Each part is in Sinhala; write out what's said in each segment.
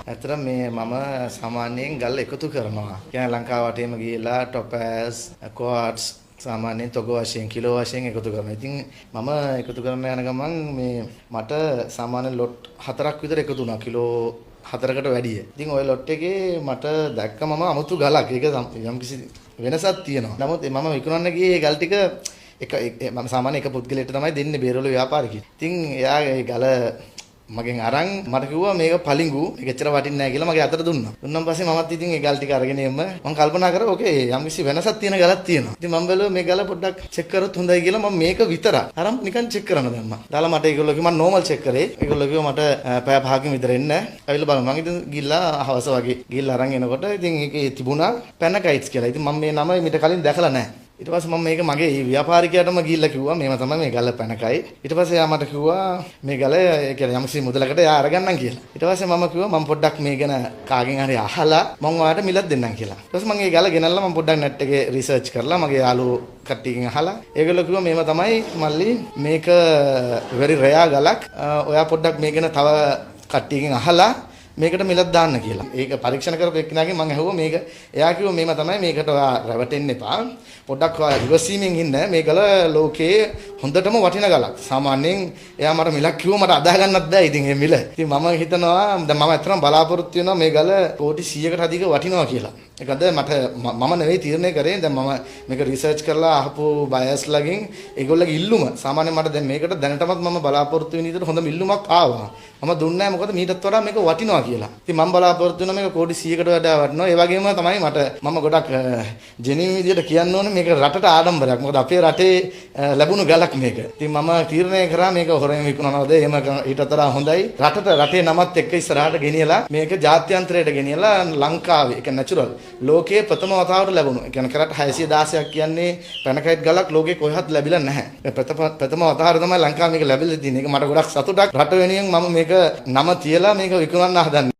ඇත්තට මේ මම සාමාන්‍යයෙන් ගල් එකතු කරනවා. කියන්නේ ලංකාව වටේම ගිහිලා ටොපෑස්, ක්වාට්ස් සාමාන්‍යයෙන් තොග වශයෙන් කිලෝ වශයෙන් එකතු කරනවා. ඉතින් මම එකතු කරන යන ගමන් මේ මට සාමාන්‍ය ලොට් 4ක් විතර එකතු වුණා. කිලෝ 4කට වැඩිය. ඉතින් ওই ලොට් එකේ මට දැක්ක මම අමුතු ගලක්. ඒක යම්කිසි වෙනසක් තියෙනවා. නමුත් මම විකුණන්න ගියේ ගල් ටික මම සාමාන්‍ය එක පුද්ගලයෙක්ට තමයි දෙන්නේ බේරවල ව්‍යාපාරිකයෙක්. ඉතින් එයා ඒ ගල මගෙන් අරන් මට කිව්වා මේක පලිඟු මේක එච්චර වටින්නේ නැහැ කියලා මගේ අතට දුන්නා. දුන්නාන් පස්සේ මමත් ඉතින් ඒ ගල් ටික අරගෙන එන්න මම කල්පනා කරා ඕකේ යම්කිසි වෙනසක් තියෙන ගලක් තියෙනවා. ඉතින් මම බැලුවා මේ ගල පොඩ්ඩක් චෙක් කරොත් හොඳයි කියලා මම මේක විතරක් අරන් නිකන් චෙක් කරන්න දැම්මා. දාලා මට ඒගොල්ලෝ කිව්වා මම නෝමල් චෙක් කරේ. ඒගොල්ලෝ කිව්වා මට පැය 5කින් විතර එන්න. ඇවිල්ලා බලමු. මම ඉතින් ගිහිල්ලා හවස වගේ ගිහිල්ලා අරන් එනකොට ඉතින් ඒකේ තිබුණා පැනකයිට්ස් කියලා. ඉතින් මම මේ නම මීට කලින් දැකලා නැහැ. ඊට පස්සේ මම මේක මගේ ව්‍යාපාරිකයාටම ගිහිල්ලා කිව්වා මේව තමයි මේ ගල පැනකයි. ඊට පස්සේ එයා මට කිව්වා මේ ගල ඒ කියන්නේ යම්කිසි මුදලකට එයා අරගන්නම් කියලා. ඊට පස්සේ මම කිව්වා මම පොඩ්ඩක් මේ ගැන කාගෙන් හරි අහලා මම ඔයාලට මිලක් දෙන්නම් කියලා. ඊට පස්සේ මම මේ ගල ගෙනල්ලා මම පොඩ්ඩක් net එකේ රිසර්ච් කරලා මගේ යාළුවෝ කට්ටියකින් අහලා ඒගොල්ලෝ කිව්වා මේව තමයි මල්ලි මේක very rare ගලක්. ඔයා පොඩ්ඩක් මේ ගැන තව කට්ටියකින් අහලා මේකට මිලක් දාන්න කියලා. ඒක පරීක්ෂණ කරපු එක්කෙනාගෙන් මම ඇහුවා මේක එයා කිව්වා මේව තමයි මේකට ඔයා රැවටෙන්න එපා. පොඩ්ඩක් ඔයා ඉවසීමෙන් ඉන්න. මේකල ලෝකේ හොඳටම වටින ගලක්. සාමාන්‍යයෙන් එයා මට මිලක් කිව්වා මට අදා ගන්නත් බෑ ඉතින් මේ මිල. ඉතින් මම හිතනවා දැන් මම ඇත්තටම බලාපොරොත්තු වෙනවා මේ ගල කෝටි 100කට අධික වටිනවා කියලා. ඒකද මම නෙවෙයි තීරණය කරේ. දැන් මම මේක රිසර්ච් කරලා අහපු බයස්ලගෙන් ඒගොල්ලෝගේ ඉල්ලුම සාමාන්‍යයෙන් මට දැන් මේකට දැනටමත් මම බලාපොරොත්තු වෙන විදිහට හොඳම ඉල්ලුමක් ආවා. මම දුන්නේ නැහැ මොකද මීටත් වඩා මේක වටිනවා කියලා. ඉතින් මම බලාපොරොත්තු වෙනවා මේක කෝටි 100කට වඩා වටිනවා. ඒ වගේම තමයි මම ගොඩක් ජෙනියුන් විදිහට කියන්න ඕනේ මේක රටට ආඩම්බරයක්. මොකද අපේ රටේ ලැබුණු ගලක් මේක. ඉතින් මම තීරණය කරා මේක හොරෙන් විකුණනවද එහෙම ඊට වඩා හොඳයි. රටේ නමත් එක්ක ඉස්සරහට ගෙනියලා මේක ජාත්‍යන්තරයට ගෙනියලා ලංකාවේ ඒක නැචරල් ලෝකයේ ප්‍රථම වතාවට ලැබුණු. ඒ කියන්නේ කරට 616ක් කියන්නේ පැනකයිට් ගලක් ලෝකේ කොහෙවත් ලැබිලා නැහැ. ප්‍රථම වතාවට තමයි ලංකාවේ මේක ලැබිලා තියෙන්නේ. ඒක මට ගොඩක් සතුටක්. රට වෙනුවෙන් මම මේක නම තියලා මේක විකුණන්න හදන්නේ.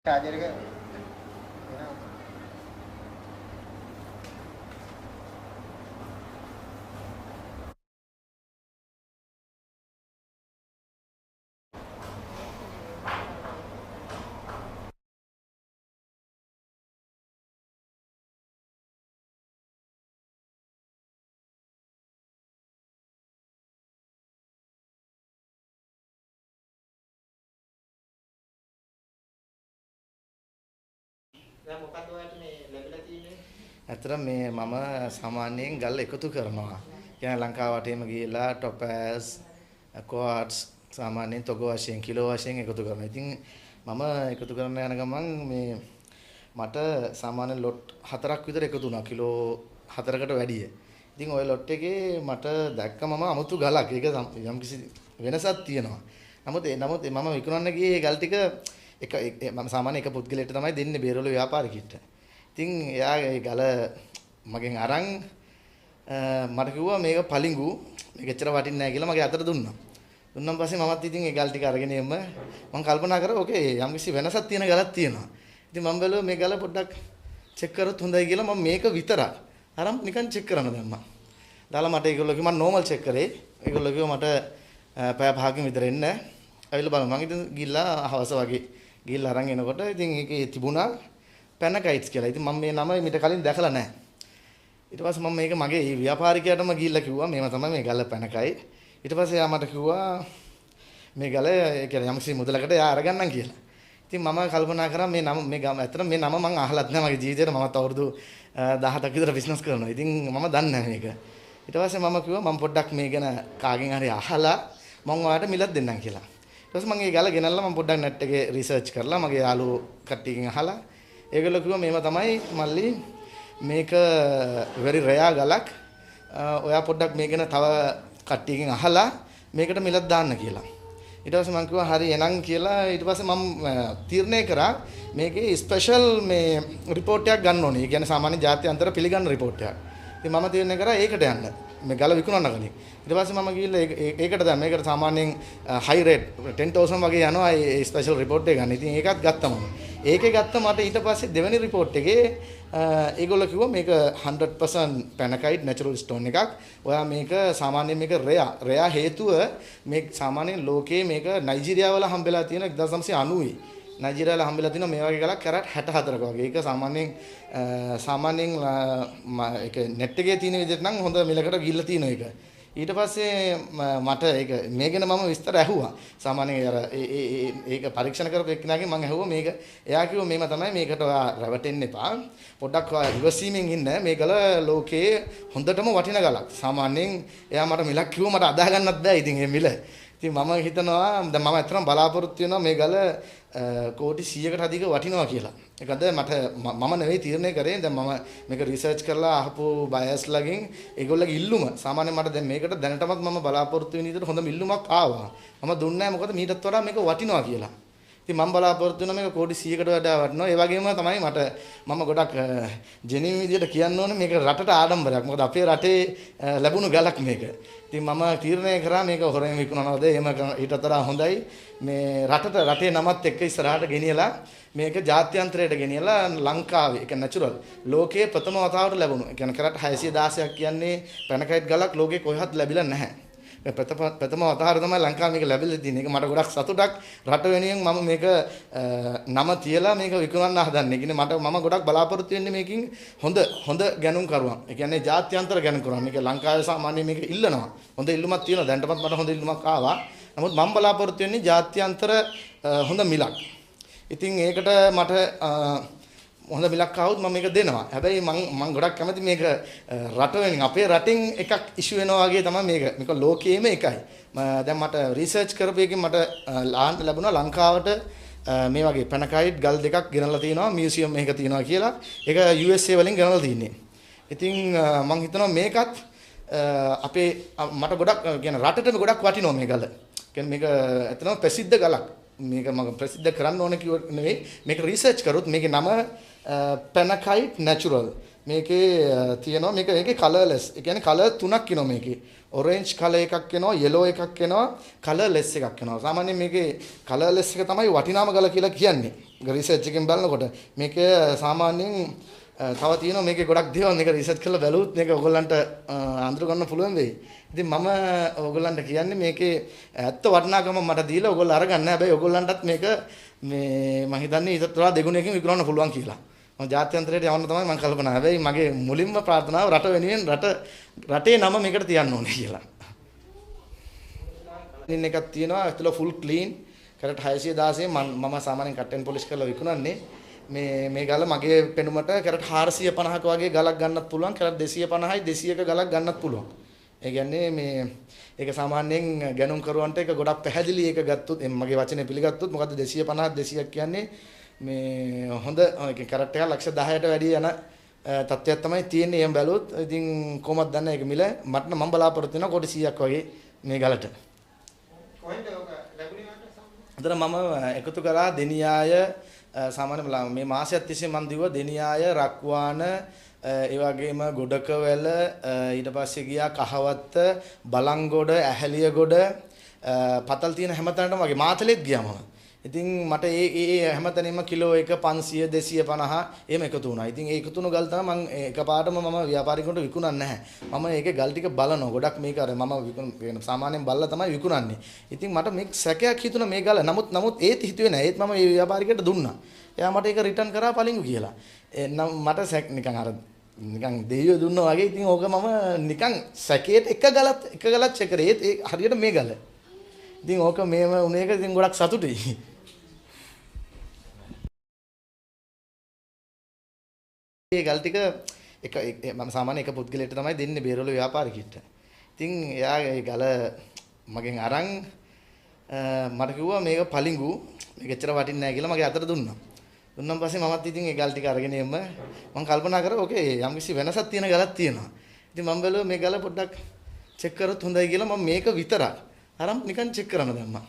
charger එක දැන් මොකද්ද ඔයාලට මේ ලැබිලා තියෙන්නේ? ඇත්තට මේ මම සාමාන්‍යයෙන් ගල් එකතු කරනවා. කියන්නේ ලංකාව වටේම ගිහිලා ටොපෑස්, ක්වාට්ස් සාමාන්‍යයෙන් තොග වශයෙන් කිලෝ වශයෙන් එකතු කරනවා. ඉතින් මම එකතු කරන යන ගමන් මේ මට සාමාන්‍ය ලොට් 4ක් විතර එකතු වුණා. කිලෝ 4කට වැඩිය. ඉතින් ওই ලොට් එකේ මට දැක්ක මම අමුතු ගලක්. ඒක යම්කිසි වෙනසක් තියෙනවා. නමුත් මම විකුණන්න ගියේ ගල් ටික මම සාමාන්‍ය එක පුද්ගලයෙක්ට තමයි දෙන්නේ බේරවල ව්‍යාපාරිකයෙක්ට. ඉතින් එයා ඒ ගල මගෙන් අරන් මට කිව්වා මේක පලිඟු මේක එච්චර වටින්නේ නැහැ කියලා මගේ අතට දුන්නා. දුන්නාන් පස්සේ මමත් ඉතින් ඒ ගල් ටික අරගෙන එන්න මම කල්පනා කරා ඕකේ යම්කිසි වෙනසක් තියෙන ගලක් තියෙනවා. ඉතින් මම බැලුවා මේ ගල පොඩ්ඩක් චෙක් කරොත් හොඳයි කියලා මම මේක විතරක් අරන් නිකන් චෙක් කරන්න දැම්මා. දාලා මට ඒගොල්ලෝ කිව්වා මම නෝමල් චෙක් කරේ. ඒගොල්ලෝ කිව්වා මට පැය 5කින් විතර එන්න. ඇවිල්ලා බලමු. මම ඉතින් ගිහිල්ලා හවස වගේ ගිහිල්ලා අරන් එනකොට ඉතින් ඒකේ තිබුණා පැනකයිට්ස් කියලා. ඉතින් මම මේ නම ඊට කලින් දැකලා නැහැ. ඊට පස්සේ මම මේක මගේ ව්‍යාපාරිකයාටම ගිහිල්ලා කිව්වා මේව තමයි මේ ගල පැනකයි. ඊට පස්සේ එයා මට කිව්වා මේ ගල ඒ කියන්නේ යම්කිසි මුදලකට එයා අරගන්නම් කියලා. ඉතින් මම කල්පනා කරා මේ නම මේ ගම ඇත්තට මේ නම මම අහලත් නැහැ මගේ ජීවිතේට. මමත් අවුරුදු 17ක් විතර බිස්නස් කරනවා. ඉතින් මම දන්නේ නැහැ මේක. ඊට පස්සේ මම කිව්වා මම පොඩ්ඩක් මේ ගැන කාගෙන් හරි අහලා මම ඔයාලට මිලක් දෙන්නම් කියලා. ඊට පස්සේ මම මේ ගල ගෙනල්ලා මම පොඩ්ඩක් net එකේ රිසර්ච් කරලා මගේ යාළුවෝ කට්ටියකින් අහලා ඒගොල්ලෝ කිව්වා මේව තමයි මල්ලි මේක very rare ගලක්. ඔයා පොඩ්ඩක් මේ ගැන තව කට්ටියකින් අහලා මේකට මිලක් දාන්න කියලා. ඊට පස්සේ මම කිව්වා හරි එනං කියලා. ඊට පස්සේ මම තීරණය කරා මේකේ ස්පෙෂල් මේ රිපෝට් එකක් ගන්න ඕනේ. ඒ කියන්නේ සාමාන්‍ය ජාත්‍යන්තර පිළිගන්න රිපෝට් එකක්. ඉතින් මම තීරණය කරා ඒකට යන්න. මේ ගල විකුණන්න කලින්. ඊට පස්සේ මම ගිහිල්ලා ඒකට දැන් මේකට සාමාන්‍යයෙන් high rate 10000 වගේ යනවා ඒ ස්පෙෂල් රිපෝට් එක ගන්න. ඉතින් ඒකත් ගත්තා මම. ඒකේ ගත්ත මට ඊට පස්සේ දෙවෙනි රිපෝට් එකේ ඒගොල්ලෝ කිව්වා මේක 100% පැනකයිට් නැචරල් ස්ටෝන් එකක්. ඔයා මේක සාමාන්‍යයෙන් මේක රෙයා හේතුව මේ සාමාන්‍යයෙන් ලෝකයේ මේක නයිජීරියාව වල හම්බෙලා තියෙන 1990 නයිජීරියාව වල හම්බෙලා තියෙන මේ වගේ ගලක් කැරට් 64ක වගේ. ඒක සාමාන්‍යයෙන් ඒක net එකේ තියෙන විදිහට නම් හොඳ මිලකට ගිහිල්ලා තියෙන එක. ඊට පස්සේ මට ඒක මේ ගැන මම විස්තර ඇහුවා. සාමාන්‍යයෙන් අර ඒක පරීක්ෂණ කරපු එක්කෙනාගෙන් මම ඇහුවා මේක. එයා කිව්වා මේව තමයි මේකට ඔයා රැවටෙන්න එපා. පොඩ්ඩක් ඔයා ඉවසීමෙන් ඉන්න. මේකල ලෝකයේ හොඳටම වටින ගලක්. සාමාන්‍යයෙන් එයා මට මිලක් කිව්වා මට අදාහ ගන්නත් බෑ ඉතින් මේ මිල. ඉතින් මම හිතනවා දැන් මම ඇත්තටම බලාපොරොත්තු වෙනවා මේ ගල කෝටි 100කට අධික වටිනවා කියලා. ඒකද මම නෙවෙයි තීරණය කරේ. දැන් මම මේක රිසර්ච් කරලා අහපු බයස්ලාගෙන් ඒගොල්ලෝගේ ඉල්ලුම සාමාන්‍යයෙන් මට දැන් මේකට දැනටමත් මම බලාපොරොත්තු වෙන විදිහට හොඳ ඉල්ලුමක් ආවා. මම දුන්නේ නැහැ මොකද මීටත් වඩා මේක වටිනවා කියලා. ඉතින් මම බලාපොරොත්තු වෙනවා මේක කෝටි 100කට වඩා වටිනවා. ඒ වගේම තමයි මම ගොඩක් ජෙනියන් විදිහට කියන්න ඕනේ මේක රටට ආඩම්බරයක්. මොකද අපේ රටේ ලැබුණු ගලක් මේක. ඉතින් මම තීරණය කරා මේක හොරෙන් විකුණනවද එහෙම ඊට වඩා හොඳයි මේ රටේ නමත් එක්ක ඉස්සරහට ගෙනියලා මේක ජාත්‍යන්තරයට ගෙනියලා ලංකාවේ ඒක නැචරල් ලෝකයේ ප්‍රථම වතාවට ලැබුණු. ඒ කියන්නේ කරට 616ක් කියන්නේ පැනකයිට් ගලක් ලෝකේ කොහෙවත් ලැබිලා නැහැ. ප්‍රථම වතාවට තමයි ලංකාවේ මේක ලැබිලා තියෙන්නේ. ඒක මට ගොඩක් සතුටක්. රට වෙනුවෙන් මම මේක නම තියලා මේක විකුණන්න හදන්නේ. කියන්නේ මම ගොඩක් බලාපොරොත්තු වෙන්නේ මේකින් හොඳ ගැනුම් කරුවන්. ඒ කියන්නේ ජාත්‍යන්තර ගැනුම් කරුවන්. මේක ලංකාවේ සාමාන්‍යයෙන් මේක ඉල්ලනවා. හොඳ ඉල්ලුමක් තියෙනවා. දැන්ටමත් මට හොඳ ඉල්ලුමක් ආවා. නමුත් මම බලාපොරොත්තු වෙන්නේ ජාත්‍යන්තර හොඳ මිලක්. ඉතින් ඒකට මට හොඳ මිලක් ආවොත් මම මේක දෙනවා. හැබැයි මම ගොඩක් කැමති මේක රට වෙනින් අපේ රටින් එකක් ඉෂුව වෙනවා වගේ තමයි මේක ලෝකයේම එකයි. දැන් මට රිසර්ච් කරපු එකකින් මට ලැබුණා ලංකාවට මේ වගේ පැනකයිට් ගල් දෙකක් ගෙනල්ලා තියෙනවා මියුසියම් එකක තියෙනවා කියලා. ඒක USA වලින් ගෙනල්ලා තින්නේ. ඉතින් මම හිතනවා මේකත් අපේ මට ගොඩක් කියන රටටම ගොඩක් වටිනවා මේ ගල. කියන්නේ මේක ඇත්තටම ප්‍රසිද්ධ ගලක්. මේක මම ප්‍රසිද්ධ කරන්න ඕන කිව්ව නෙවෙයි මේක රිසර්ච් කරොත් මේකේ නම පැනකයිට් නැචරල් මේකේ තියෙනවා මේකේ කලර්ලෙස්. ඒ කියන්නේ කලර් තුනක් එනවා මේකේ. ඔරෙන්ජ් කලර් එකක් එනවා, යෙලෝ එකක් එනවා, කලර්ලෙස් එකක් එනවා. සාමාන්‍යයෙන් මේකේ කලර්ලෙස් එක තමයි වටිනාම ගල කියලා කියන්නේ. රිසර්ච් එකෙන් බලනකොට මේක සාමාන්‍යයෙන් තව තියෙනවා මේකේ ගොඩක් දේවල් මේක රිසර්ච් කරලා බැලුවොත් මේක ඔයගොල්ලන්ට අඳුර ගන්න පුළුවන් වෙයි. ඉතින් මම ඔයගොල්ලන්ට කියන්නේ මේකේ ඇත්ත වටිනාකම මට දීලා ඔයගොල්ලෝ අරගන්න. හැබැයි ඔයගොල්ලන්ටත් මේක මේ මම හිතන්නේ ඊටත් වඩා දෙගුණයකින් විකුණන්න පුළුවන් කියලා. මම ජාත්‍යන්තරයට යවන්න තමයි මම කල්පනා. හැබැයි මගේ මුලින්ම ප්‍රාර්ථනාව රට වෙනුවෙන් රටේ නම මේකට තියන්න ඕනේ කියලා. ඉන්න එකක් තියෙනවා ඇතුළ ෆුල් ක්ලීන්. කැරට් 616 මම සාමාන්‍යයෙන් කට් ඇන්ඩ් පොලිෂ් කරලා විකුණන්නේ. මේ ගල මගේ පෙනුමට කැරට් 450ක වගේ ගලක් ගන්නත් පුළුවන්. කැරට් 250යි 200ක ගලක් ගන්නත් පුළුවන්. ඒ කියන්නේ ඒක සාමාන්‍යයෙන් ගැනුම් කරුවන්ට ඒක ගොඩක් පැහැදිලි ඒක ගත්තොත් මගේ වචනේ පිළිගත්තොත් මොකද 250 200ක් කියන්නේ මේ හොඳ කැරට් එක ලක්ෂ 10ට වැඩි යන තත්ත්වයක් තමයි තියෙන්නේ. එහෙම බැලුවොත් ඉතින් කොහොමද දන්නේ ඒක මිල මට මම බලාපොරොත්තු වෙනවා කොටි 100ක් වගේ මේ ගලට. කොහෙන්ද ඔක ලැබුණේ මට සම්මත? අතන මම එකතු කරා දෙනියාය සාමාන්‍ය මේ මාසයක් තිස්සේ මම දිව්වා දෙනියාය රක්වාන ඒ වගේම ගොඩකවැල ඊට පස්සේ ගියා කහවත්ත බලංගොඩ ඇහැලියගොඩ පතල් තියෙන හැමතැනටම වගේ මාතලෙත් ගියා මම. ඉතින් මට ඒ හැමතැනම කිලෝ 1 500 250 එහෙම එකතු වුණා. ඉතින් ඒ එකතු වුණු ගල් තමයි මම එකපාරටම මම ව්‍යාපාරිකයන්ට විකුණන්නේ නැහැ. මම ඒකේ ගල් ටික බලනවා. ගොඩක් මේක අර මම සාමාන්‍යයෙන් බලලා තමයි විකුණන්නේ. ඉතින් මට මේක සැකයක් හිතුණා මේ ගල. නමුත් ඒත් හිතුවේ නැහැ. ඒත් මම මේ ව්‍යාපාරිකයට දුන්නා. එයා මට ඒක රිටර්න් කරා පලිඟු කියලා. මට නිකන් අර නිකන් දෙයියෝ දුන්නා වගේ. ඉතින් ඕක මම නිකන් සැකේට එක ගලක් චෙක් කරේ. ඒ හරියට මේ ගල. ඉතින් ඕක මේම උනේක ඉතින් ගොඩක් සතුටුයි. මේ ගල් ටික මම සාමාන්‍ය එක පුද්ගලයෙක්ට තමයි දෙන්නේ බේරවල ව්‍යාපාරිකයෙක්ට. ඉතින් එයා ඒ ගල මගෙන් අරන් මට කිව්වා මේක පලිඟු මේක එච්චර වටින්නේ නැහැ කියලා මගේ අතට දුන්නා. දුන්නාන් පස්සේ මමත් ඉතින් ඒ ගල් ටික අරගෙන එන්න මම කල්පනා කරා ඕකේ යම්කිසි වෙනසක් තියෙන ගලක් තියෙනවා. ඉතින් මම බැලුවා මේ ගල පොඩ්ඩක් චෙක් කරොත් හොඳයි කියලා මම මේක විතරක් අරන් නිකන් චෙක් කරන්න දැම්මා.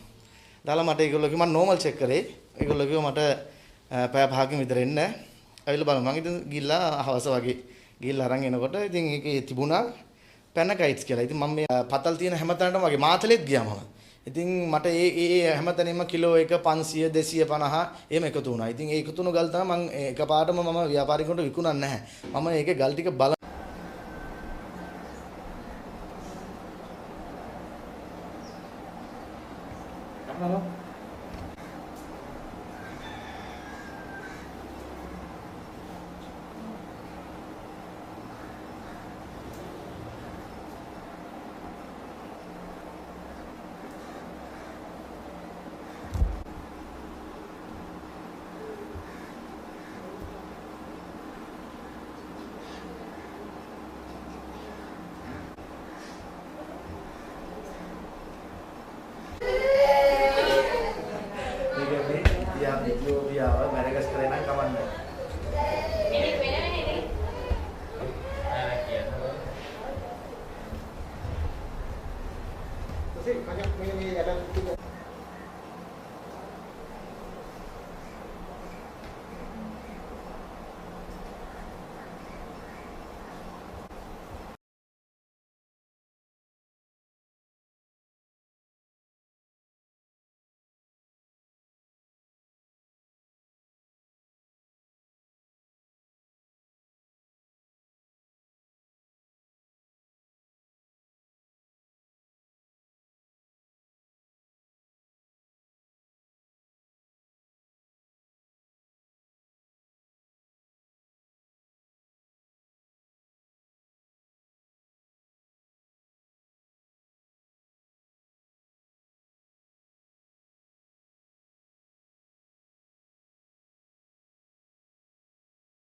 දාලා මට ඒගොල්ලෝ කිව්වා මම නෝමල් චෙක් කරේ. ඒගොල්ලෝ කිව්වා මට පැය 5කින් විතර එන්න. ඇවිල්ලා බලමු. මම ඉතින් ගිහිල්ලා හවස වගේ ගිහිල්ලා අරන් එනකොට ඉතින් ඒකේ තිබුණා පැනකයිට්ස් කියලා. ඉතින් මම මේ පතල් තියෙන හැමතැනටම වගේ මාතලෙත් ගියා මම. ඉතින් මට ඒ හැමතැනම කිලෝ 1 500 250 එහෙම එකතු වුණා. ඉතින් ඒ එකතු වුණු ගල් තමයි මම එකපාරටම මම ව්‍යාපාරිකයන්ට විකුණන්නේ නැහැ. මම ඒකේ ගල් ටික බල මේ